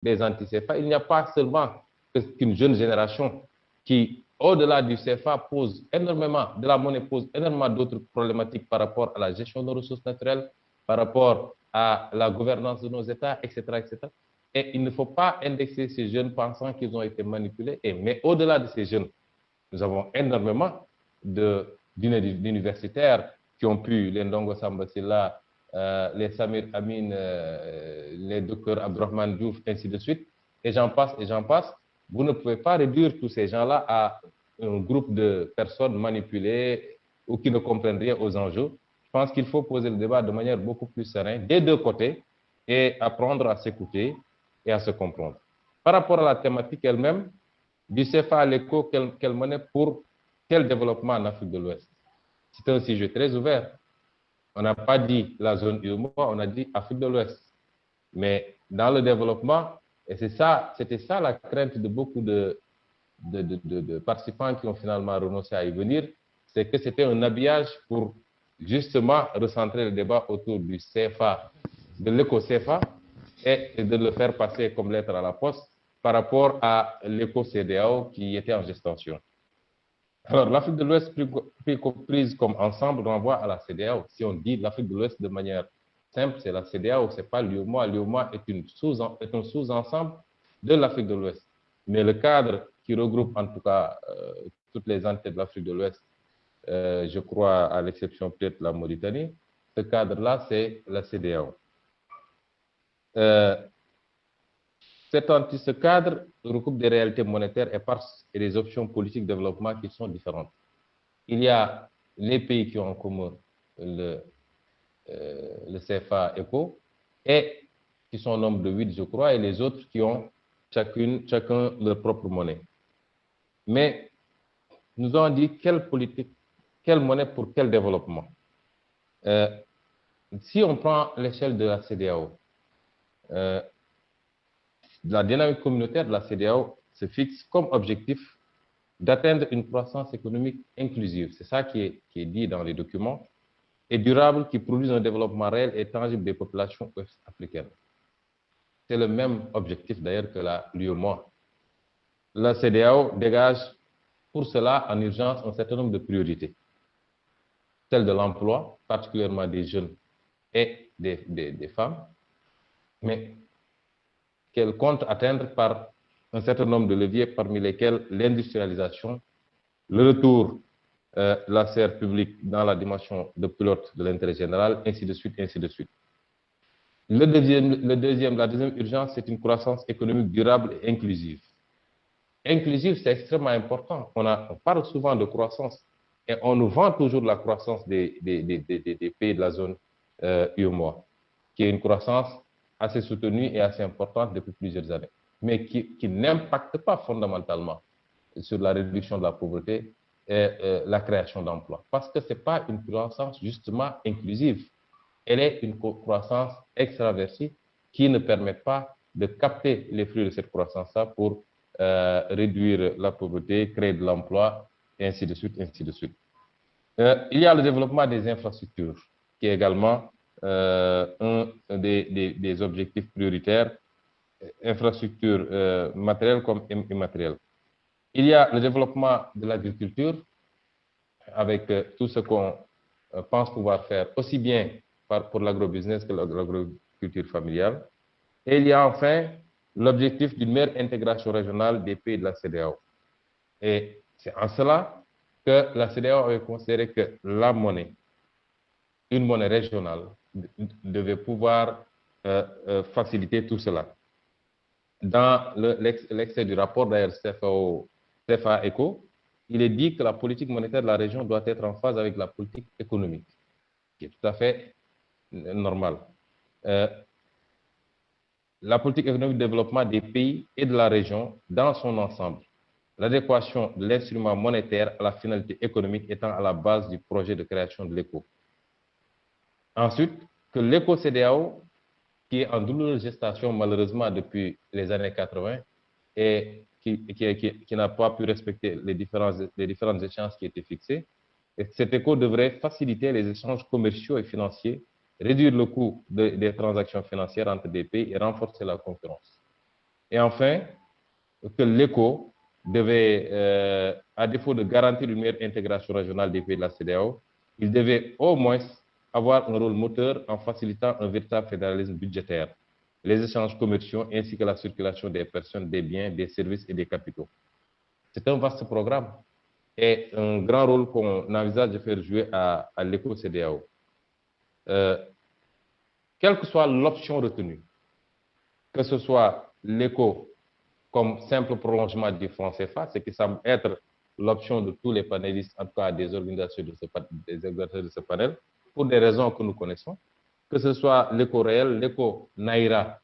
des anti-CFA, il n'y a pas seulement qu'une jeune génération qui, au-delà du CFA, pose énormément, de la monnaie pose énormément d'autres problématiques par rapport à la gestion de nos ressources naturelles, par rapport à la gouvernance de nos États, etc., etc. Et il ne faut pas indexer ces jeunes pensant qu'ils ont été manipulés. Mais au-delà de ces jeunes, nous avons énormément d'universitaires qui ont pu, les Ndongo Samba Sylla, les Samir Amin, les docteurs Abdourahmane Diouf, ainsi de suite, et j'en passe, et j'en passe. Vous ne pouvez pas réduire tous ces gens-là à un groupe de personnes manipulées ou qui ne comprennent rien aux enjeux. Je pense qu'il faut poser le débat de manière beaucoup plus sereine, des deux côtés, et apprendre à s'écouter et à se comprendre. Par rapport à la thématique elle-même, du CFA à l'éco, quelle monnaie pour quel développement en Afrique de l'Ouest? C'est un sujet très ouvert. On n'a pas dit la zone UEMOA, on a dit Afrique de l'Ouest. Mais dans le développement, et c'était ça la crainte de beaucoup de participants qui ont finalement renoncé à y venir, c'est que c'était un habillage pour justement recentrer le débat autour du CFA, de l'éco-CFA, et de le faire passer comme lettre à la poste par rapport à l'éco-CEDEAO qui était en gestation. Alors, l'Afrique de l'Ouest prise comme ensemble renvoie à la CEDEAO. Si on dit l'Afrique de l'Ouest de manière simple, c'est la CEDEAO, ce n'est pas l'UEMOA. L'UEMOA est un sous-ensemble de l'Afrique de l'Ouest. Mais le cadre qui regroupe en tout cas toutes les entités de l'Afrique de l'Ouest, je crois à l'exception peut-être de la Mauritanie, ce cadre-là, c'est la CEDEAO. Ce cadre regroupe des réalités monétaires éparses et des options politiques de développement qui sont différentes. Il y a les pays qui ont en commun le CFA ECO et qui sont au nombre de 8, je crois, et les autres qui ont chacun leur propre monnaie. Mais nous avons dit quelle politique, quelle monnaie pour quel développement. Si on prend l'échelle de la CEDEAO, la dynamique communautaire de la CEDEAO se fixe comme objectif d'atteindre une croissance économique inclusive. C'est ça qui est dit dans les documents, et durable, qui produise un développement réel et tangible des populations ouest-africaines. C'est le même objectif d'ailleurs que l'UEMOA. La CEDEAO dégage pour cela en urgence un certain nombre de priorités. Celle de l'emploi, particulièrement des jeunes et des femmes, mais qu'elle compte atteindre par un certain nombre de leviers, parmi lesquels l'industrialisation, le retour de la sphère publique dans la dimension de pilote de l'intérêt général, ainsi de suite, ainsi de suite. La deuxième urgence, c'est une croissance économique durable et inclusive. Inclusive, c'est extrêmement important. On parle souvent de croissance et on nous vend toujours la croissance des pays de la zone UEMOA, qui est une croissance assez soutenue et assez importante depuis plusieurs années, mais qui n'impacte pas fondamentalement sur la réduction de la pauvreté et la création d'emplois. Parce que ce n'est pas une croissance justement inclusive. Elle est une croissance extraversie qui ne permet pas de capter les fruits de cette croissance-là pour réduire la pauvreté, créer de l'emploi, et ainsi de suite, ainsi de suite. Il y a le développement des infrastructures, qui est également un des objectifs prioritaires, infrastructures matérielles comme immatérielles. Il y a le développement de l'agriculture, avec tout ce qu'on pense pouvoir faire, aussi bien pour l'agrobusiness que l'agriculture familiale. Et il y a enfin l'objectif d'une meilleure intégration régionale des pays de la CEDEAO. Et c'est en cela que la CEDEAO avait considéré que la monnaie, une monnaie régionale, devait pouvoir faciliter tout cela. Dans l'extrait du rapport d'ailleurs CFA ECO, il est dit que la politique monétaire de la région doit être en phase avec la politique économique, qui est tout à fait normal. La politique économique de développement des pays et de la région dans son ensemble. L'adéquation de l'instrument monétaire à la finalité économique étant à la base du projet de création de l'ECO. Ensuite, que l'ECO-CEDEAO, qui est en douloureuse gestation malheureusement depuis les années 80 et qui n'a pas pu respecter les différentes échéances qui étaient fixées, et cet ECO devrait faciliter les échanges commerciaux et financiers, réduire le coût des transactions financières entre des pays et renforcer la concurrence. Et enfin, que l'ECO devait, à défaut de garantir une meilleure intégration régionale des pays de la CEDEAO, il devait au moins avoir un rôle moteur en facilitant un véritable fédéralisme budgétaire, les échanges commerciaux ainsi que la circulation des personnes, des biens, des services et des capitaux. C'est un vaste programme et un grand rôle qu'on envisage de faire jouer à l'ECO-CEDEAO. Quelle que soit l'option retenue, que ce soit l'ECO comme simple prolongement du franc CFA, ce qui semble être l'option de tous les panélistes, en tout cas des organisateurs de ce panel, pour des raisons que nous connaissons, que ce soit l'ECO réel, l'ECO Naira,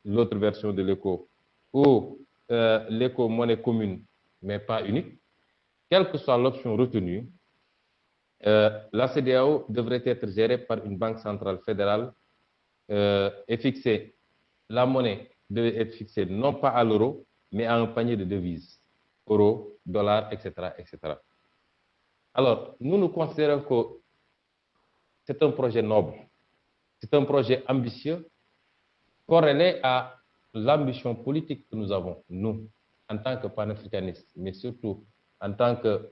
l'autre version de l'ECO, ou l'ECO monnaie commune, mais pas unique, quelle que soit l'option retenue, la CEDEAO devrait être gérée par une banque centrale fédérale et fixée. La monnaie devait être fixée non pas à l'euro, mais à un panier de devises, euros, dollars, etc., etc. Alors, nous considérons que c'est un projet noble, c'est un projet ambitieux, corrélé à l'ambition politique que nous avons, nous, en tant que panafricanistes, mais surtout en tant que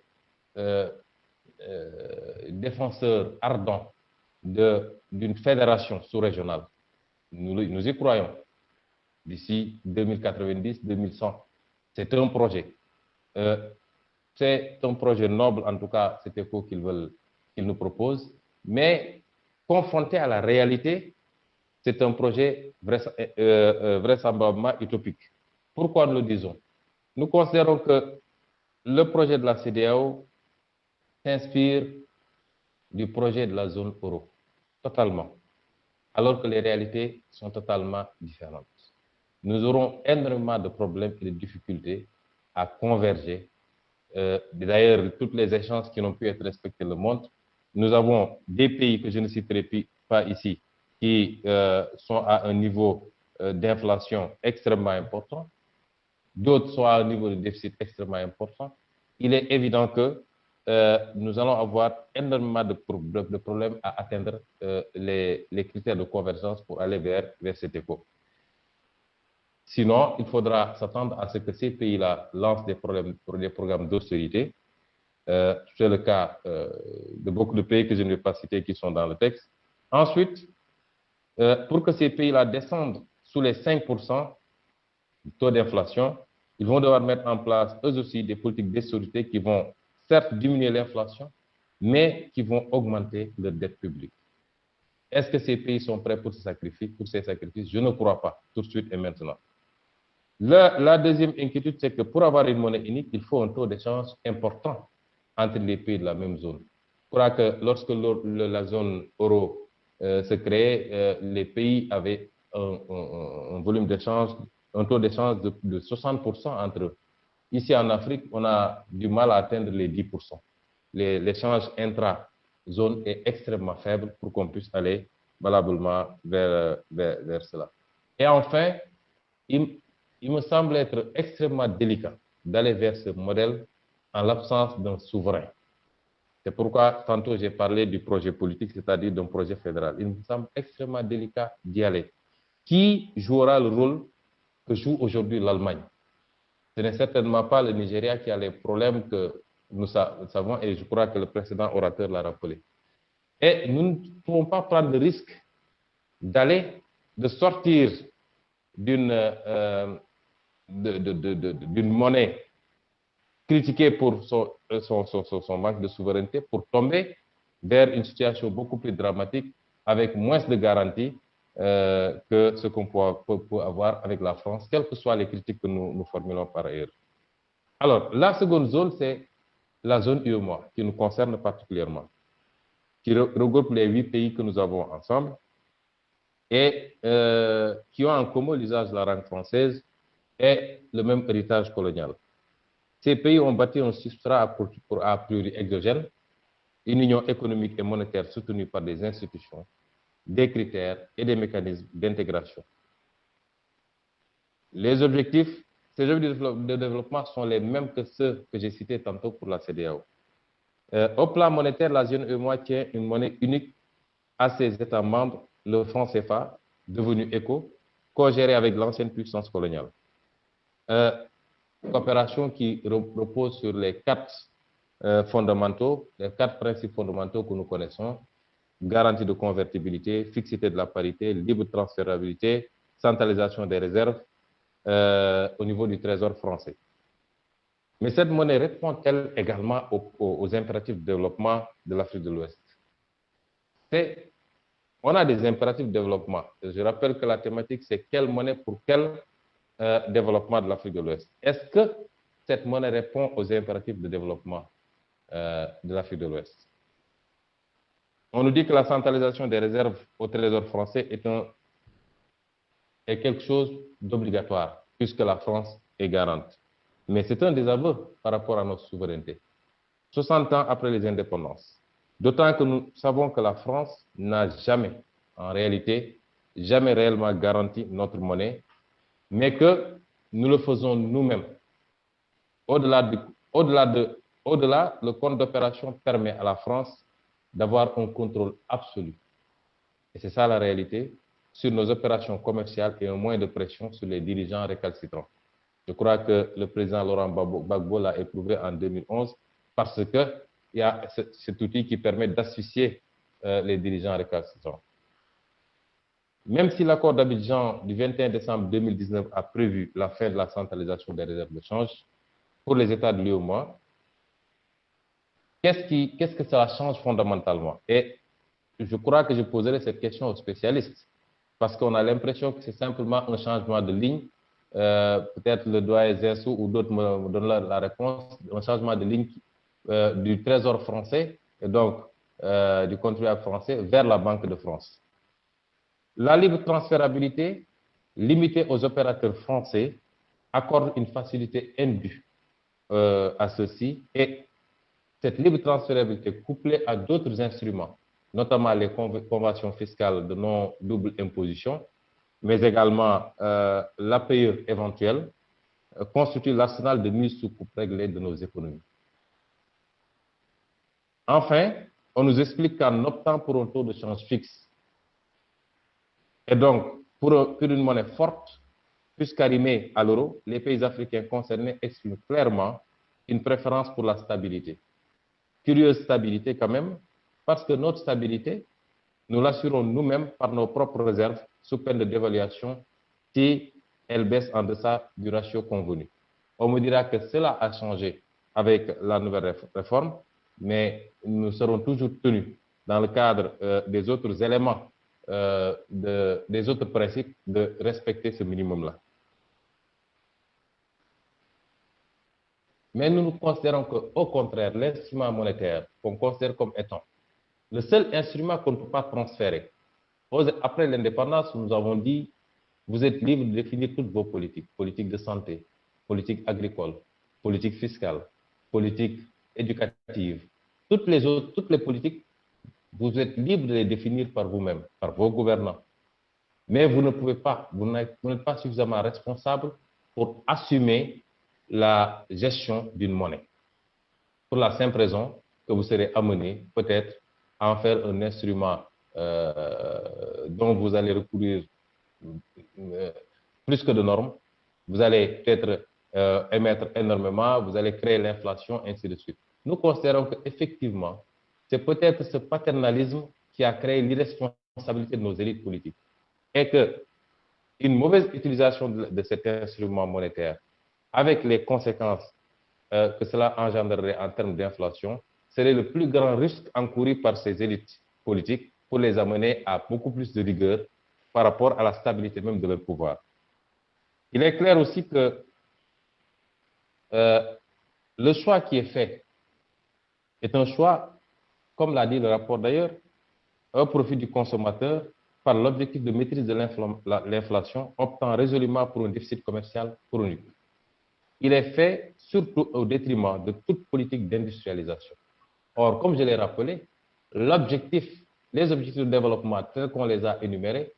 défenseurs ardents d'une fédération sous-régionale. Nous y croyons. D'ici 2090-2100, c'est un projet. C'est un projet noble, en tout cas, c'est ECO qu'ils nous proposent, mais confronté à la réalité, c'est un projet vraisemblablement utopique. Pourquoi nous le disons? Nous considérons que le projet de la CEDEAO s'inspire du projet de la zone euro, totalement, alors que les réalités sont totalement différentes. Nous aurons énormément de problèmes et de difficultés à converger. D'ailleurs, tous les échanges qui n'ont pu être respectés le montrent. Nous avons des pays que je ne citerai pas ici, qui sont à un niveau d'inflation extrêmement important. D'autres sont à un niveau de déficit extrêmement important. Il est évident que nous allons avoir énormément de problèmes à atteindre les critères de convergence pour aller vers cet ECO. Sinon, il faudra s'attendre à ce que ces pays-là lancent des programmes d'austérité. C'est le cas de beaucoup de pays que je ne vais pas citer qui sont dans le texte. Ensuite, pour que ces pays-là descendent sous les 5% du taux d'inflation, ils vont devoir mettre en place eux aussi des politiques d'austérité qui vont certes diminuer l'inflation, mais qui vont augmenter leur dette publique. Est-ce que ces pays sont prêts pour ces sacrifices? Je ne crois pas, tout de suite et maintenant. La deuxième inquiétude, c'est que pour avoir une monnaie unique, il faut un taux d'échange important entre les pays de la même zone. Je crois que lorsque la zone euro se créait, les pays avaient un volume d'échange, un taux d'échange de 60% entre eux. Ici en Afrique, on a du mal à atteindre les 10%. L'échange intra-zone est extrêmement faible pour qu'on puisse aller valablement vers cela. Et enfin, il me semble être extrêmement délicat d'aller vers ce modèle en l'absence d'un souverain. C'est pourquoi tantôt j'ai parlé du projet politique, c'est-à-dire d'un projet fédéral. Il me semble extrêmement délicat d'y aller. Qui jouera le rôle que joue aujourd'hui l'Allemagne? Ce n'est certainement pas le Nigeria qui a les problèmes que nous savons, et je crois que le précédent orateur l'a rappelé. Et nous ne pouvons pas prendre le risque de sortir d'une monnaie critiquée pour son manque de souveraineté pour tomber vers une situation beaucoup plus dramatique avec moins de garanties que ce qu'on peut avoir avec la France, quelles que soient les critiques que nous formulons par ailleurs. Alors, la seconde zone, c'est la zone UEMOA, qui nous concerne particulièrement, qui regroupe les 8 pays que nous avons ensemble et qui ont en commun l'usage de la langue française et le même héritage colonial. Ces pays ont bâti un substrat a priori exogène, une union économique et monétaire soutenue par des institutions, des critères et des mécanismes d'intégration. Ces objectifs de développement sont les mêmes que ceux que j'ai cités tantôt pour la CEDEAO. Au plan monétaire, la zone UEMOA tient une monnaie unique à ses États membres, le franc CFA, devenu ECO, co-géré avec l'ancienne puissance coloniale. Coopération qui repose sur les quatre fondamentaux, les quatre principes fondamentaux que nous connaissons: garantie de convertibilité, fixité de la parité, libre transférabilité, centralisation des réserves au niveau du Trésor français. Mais cette monnaie répond-elle également aux impératifs de développement de l'Afrique de l'Ouest? On a des impératifs de développement. Je rappelle que la thématique, c'est quelle monnaie pour quel développement de l'Afrique de l'Ouest. Est-ce que cette monnaie répond aux impératifs de développement de l'Afrique de l'Ouest? On nous dit que la centralisation des réserves au Trésor français est quelque chose d'obligatoire, puisque la France est garante. Mais c'est un désaveu par rapport à notre souveraineté. 60 ans après les indépendances. D'autant que nous savons que la France n'a jamais, en réalité, jamais réellement garanti notre monnaie, mais que nous le faisons nous-mêmes. Au-delà, le compte d'opération permet à la France d'avoir un contrôle absolu. Et c'est ça la réalité sur nos opérations commerciales et un moyen de pression sur les dirigeants récalcitrants. Je crois que le président Laurent Gbagbo l'a éprouvé en 2011 parce qu'il y a cet outil qui permet d'asphyxier les dirigeants récalcitrants. Même si l'accord d'Abidjan du 21 décembre 2019 a prévu la fin de la centralisation des réserves de change pour les États de l'UEMOA, qu'est-ce que ça change fondamentalement? Et je crois que je poserai cette question aux spécialistes, parce qu'on a l'impression que c'est simplement un changement de ligne. Peut-être le doyen Zensou ou d'autres me donnent la réponse, un changement de ligne du Trésor français et donc du contribuable français vers la Banque de France. La libre transférabilité, limitée aux opérateurs français, accorde une facilité indue à ceux-ci, et cette libre transférabilité couplée à d'autres instruments, notamment les conventions fiscales de non-double imposition, mais également l'APE éventuelle, constitue l'arsenal de mise sous coupe réglée de nos économies. Enfin, on nous explique qu'en optant pour un taux de change fixe, et donc pour une monnaie forte, puisqu'arrimée à l'euro, les pays africains concernés expriment clairement une préférence pour la stabilité. Curieuse stabilité quand même, parce que notre stabilité, nous l'assurons nous-mêmes par nos propres réserves, sous peine de dévaluation si elle baisse en deçà du ratio convenu. On me dira que cela a changé avec la nouvelle réforme, mais nous serons toujours tenus, dans le cadre des autres éléments, des autres principes, de respecter ce minimum-là. Mais nous considérons qu'au contraire, l'instrument monétaire qu'on considère comme étant le seul instrument qu'on ne peut pas transférer. Après l'indépendance, nous avons dit, vous êtes libre de définir toutes vos politiques, politique de santé, politique agricole, politique fiscale, politique éducative, toutes les politiques, vous êtes libre de les définir par vous-même, par vos gouvernants. Mais vous ne pouvez pas, vous n'êtes pas suffisamment responsable pour assumer la gestion d'une monnaie. Pour la simple raison que vous serez amené peut-être à en faire un instrument dont vous allez recourir plus que de normes. Vous allez peut-être émettre énormément, vous allez créer l'inflation, ainsi de suite. Nous considérons qu'effectivement, c'est peut-être ce paternalisme qui a créé l'irresponsabilité de nos élites politiques. Et qu'une mauvaise utilisation de cet instrument monétaire, avec les conséquences que cela engendrerait en termes d'inflation, serait le plus grand risque encouru par ces élites politiques pour les amener à beaucoup plus de rigueur par rapport à la stabilité même de leur pouvoir. Il est clair aussi que le choix qui est fait est un choix, comme l'a dit le rapport d'ailleurs, au profit du consommateur par l'objectif de maîtrise de l'inflation, optant résolument pour un déficit commercial chronique. Il est fait surtout au détriment de toute politique d'industrialisation. Or, comme je l'ai rappelé, les objectifs de développement tels qu'on les a énumérés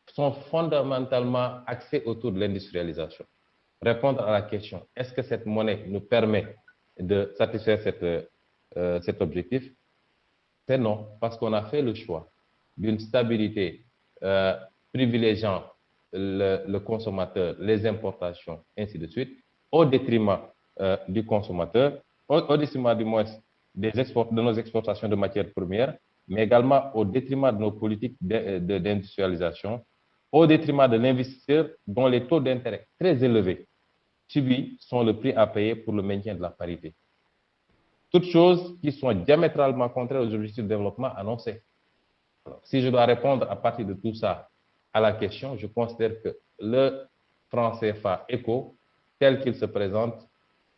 sont fondamentalement axés autour de l'industrialisation. Répondre à la question, est-ce que cette monnaie nous permet de satisfaire cet objectif? C'est non, parce qu'on a fait le choix d'une stabilité privilégiant le consommateur, les importations, ainsi de suite, au détriment du consommateur, au détriment du moins de nos exportations de matières premières, mais également au détriment de nos politiques d'industrialisation, au détriment de l'investisseur dont les taux d'intérêt très élevés subis sont le prix à payer pour le maintien de la parité. Toutes choses qui sont diamétralement contraires aux objectifs de développement annoncés. Alors, si je dois répondre à partir de tout ça à la question, je considère que le franc CFA ECO, tel qu'il se présente,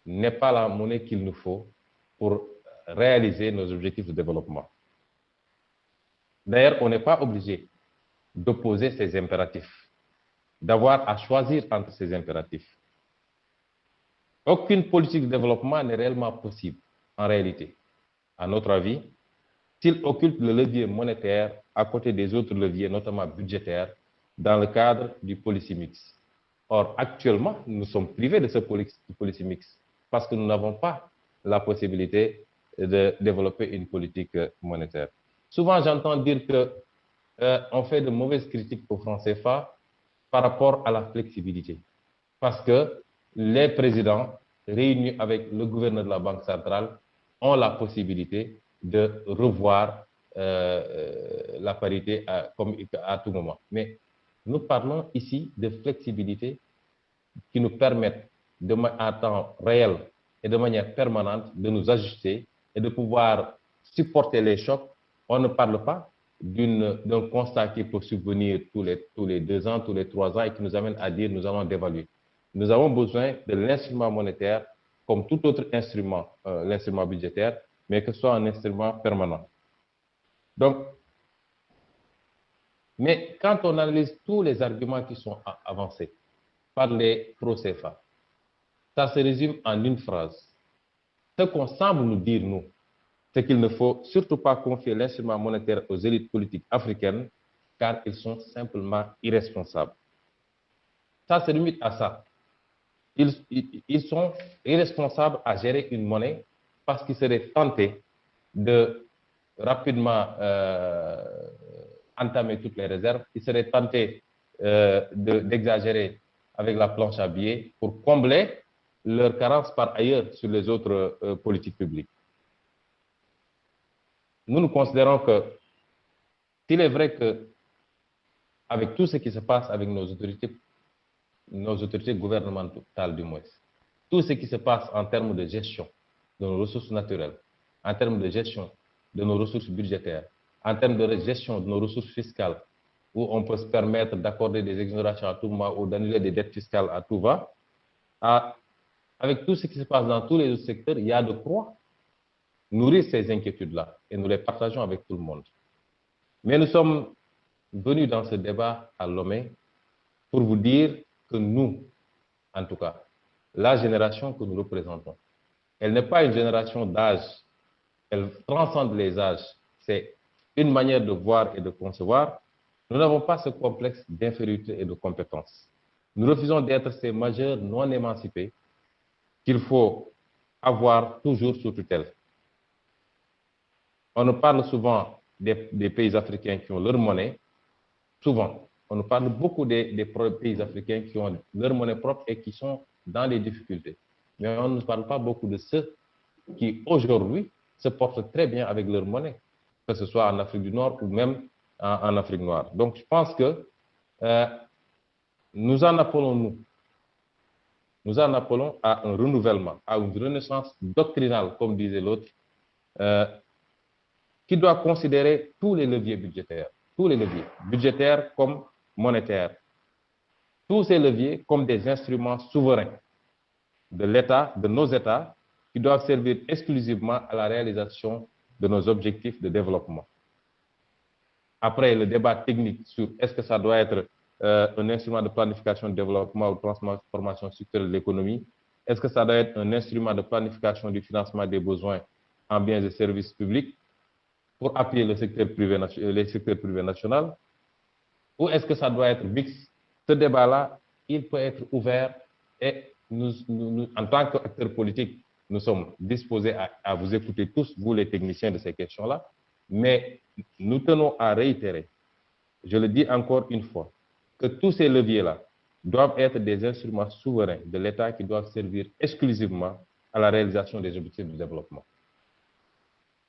n'est pas la monnaie qu'il nous faut pour réaliser nos objectifs de développement. D'ailleurs, on n'est pas obligé d'opposer ces impératifs, d'avoir à choisir entre ces impératifs. Aucune politique de développement n'est réellement possible, en réalité, à notre avis, s'il occulte le levier monétaire à côté des autres leviers, notamment budgétaires, dans le cadre du policy mix. Or, actuellement, nous sommes privés de ce policy mix parce que nous n'avons pas la possibilité de développer une politique monétaire. Souvent, j'entends dire qu'on fait de mauvaises critiques au franc CFA par rapport à la flexibilité. Parce que les présidents, réunis avec le gouverneur de la Banque centrale, ont la possibilité de revoir la parité à tout moment. Mais nous parlons ici de flexibilité qui nous permettent en temps réel et de manière permanente de nous ajuster et de pouvoir supporter les chocs. On ne parle pas d'un constat qui peut subvenir tous les 2 ans, tous les 3 ans et qui nous amène à dire nous allons dévaluer. Nous avons besoin de l'instrument monétaire comme tout autre instrument, l'instrument budgétaire, mais que ce soit un instrument permanent. Donc, mais quand on analyse tous les arguments qui sont avancés par les pro-CFA, ça se résume en une phrase. Ce qu'on semble nous dire, nous, c'est qu'il ne faut surtout pas confier l'instrument monétaire aux élites politiques africaines, car ils sont simplement irresponsables. Ça se limite à ça. Ils sont irresponsables à gérer une monnaie parce qu'ils seraient tentés de rapidement entamer toutes les réserves. Ils seraient tentés d'exagérer avec la planche à billets pour combler leur carence par ailleurs sur les autres politiques publiques. Nous considérons que s'il est vrai que avec tout ce qui se passe avec nos autorités gouvernementales du moins, tout ce qui se passe en termes de gestion de nos ressources naturelles, en termes de gestion de nos ressources budgétaires, en termes de gestion de nos ressources fiscales, où on peut se permettre d'accorder des exonérations à tout moment ou d'annuler des dettes fiscales à tout va, avec tout ce qui se passe dans tous les autres secteurs, il y a de quoi nourrir ces inquiétudes-là et nous les partageons avec tout le monde. Mais nous sommes venus dans ce débat à Lomé pour vous dire que nous, en tout cas, la génération que nous représentons, elle n'est pas une génération d'âge, elle transcende les âges, c'est une manière de voir et de concevoir. Nous n'avons pas ce complexe d'infériorité et de compétence. Nous refusons d'être ces majeurs non émancipés qu'il faut avoir toujours sous tutelle. On nous parle souvent des pays africains qui ont leur monnaie, souvent. On nous parle beaucoup des pays africains qui ont leur monnaie propre et qui sont dans des difficultés. Mais on ne parle pas beaucoup de ceux qui, aujourd'hui, se portent très bien avec leur monnaie, que ce soit en Afrique du Nord ou même en Afrique noire. Donc, je pense que nous en appelons à un renouvellement, à une renaissance doctrinale, comme disait l'autre, qui doit considérer tous les leviers budgétaires comme monétaires, tous ces leviers comme des instruments souverains de l'État, de nos États, qui doivent servir exclusivement à la réalisation de nos objectifs de développement. Après, le débat technique sur est-ce que ça doit être un instrument de planification de développement ou de transformation structurelle de l'économie, est-ce que ça doit être un instrument de planification du financement des besoins en biens et services publics pour appuyer les secteurs privés nationaux, ou est-ce que ça doit être mixte? Ce débat-là, il peut être ouvert et nous, en tant qu'acteurs politiques, nous sommes disposés à vous écouter tous, vous les techniciens de ces questions-là, mais nous tenons à réitérer, je le dis encore une fois, que tous ces leviers-là doivent être des instruments souverains de l'État qui doivent servir exclusivement à la réalisation des objectifs du développement.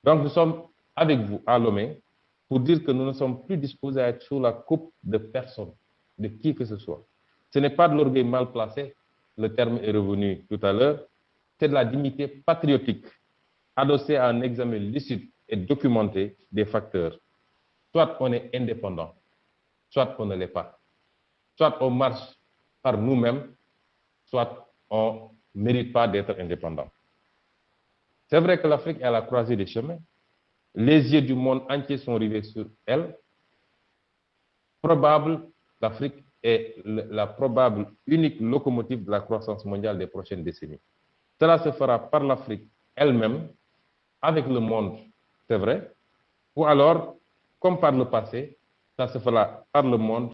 Donc, nous sommes avec vous à Lomé pour dire que nous ne sommes plus disposés à être sous la coupe de personne, de qui que ce soit. Ce n'est pas de l'orgueil mal placé, le terme est revenu tout à l'heure, c'est de la dignité patriotique, adossée à un examen lucide et documenté des facteurs. Soit on est indépendant, soit on ne l'est pas. Soit on marche par nous-mêmes, soit on ne mérite pas d'être indépendant. C'est vrai que l'Afrique est à la croisée des chemins. Les yeux du monde entier sont rivés sur elle. L'Afrique est la probable unique locomotive de la croissance mondiale des prochaines décennies. Cela se fera par l'Afrique elle-même, avec le monde, c'est vrai, ou alors, comme par le passé, ça se fera par le monde